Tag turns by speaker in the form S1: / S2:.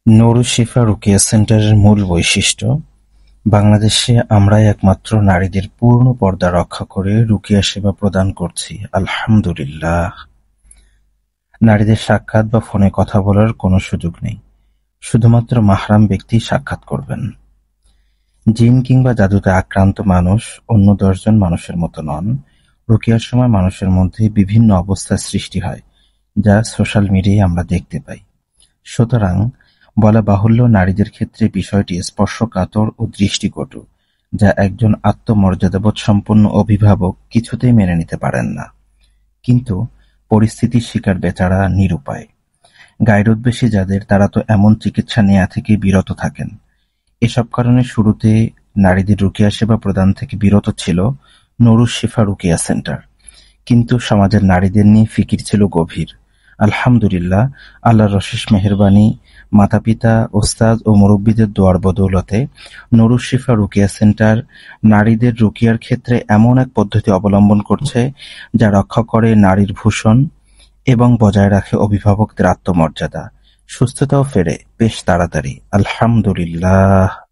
S1: নুরুশ শিফা রুকিয়া সেন্টারের মূল বৈশিষ্ট্য, বাংলাদেশে আমরাই একমাত্র নারীদের পূর্ণ পর্দা রক্ষা করে রুকিয়া সেবা প্রদান করছি, আলহামদুলিল্লাহ। নারীদের সাক্ষাৎ বা ফোনে কথা বলার কোনো সুযোগ নেই, শুধুমাত্র মাহরাম ব্যক্তি সাক্ষাৎ করবেন। জিন কিংবা জাদুতে আক্রান্ত মানুষ অন্য ১০ জন মানুষের মতো নন। রুকিয়ার সময় মানুষের মধ্যে বিভিন্ন অবস্থার সৃষ্টি হয়, যা সোশ্যাল মিডিয়ায় আমরা দেখতে পাই। সুতরাং বলা বাহুল্য, নারীদের ক্ষেত্রে বিষয়টি স্পর্শকাতর ও দৃষ্টিকটু, যা একজন আত্মমর্যাদাবোধ সম্পন্ন অভিভাবক কিছুতেই মেনে নিতে পারেন না। কিন্তু পরিস্থিতির শিকার বেচারা নিরুপায়। গাইরোদ্বেষী যাদের, তারা তো এমন চিকিৎসা নেয়া থেকে বিরত থাকেন। এসব কারণে শুরুতে নারীদের রুকিয়া সেবা প্রদান থেকে বিরত ছিল নুরুশ শিফা রুকিয়া সেন্টার। কিন্তু সমাজের নারীদের নিয়ে ফিকির ছিল গভীর। আলহামদুলিল্লাহ, আল্লাহর অশেষ মেহেরবানি, মাতা-পিতা, ওস্তাদ ও মুরব্বিদের দোয়ার বদৌলতে নুরুশ শিফা রুকিয়া সেন্টার নারীদের রুকিয়ার ক্ষেত্রে এমন এক পদ্ধতি অবলম্বন করছে, যা রক্ষা করে নারীর ভূষণ এবং বজায় রাখে অভিভাবকদের আত্মমর্যাদা। সুস্থতাও ফেরে বেশ তাড়াতাড়ি, আলহামদুলিল্লাহ।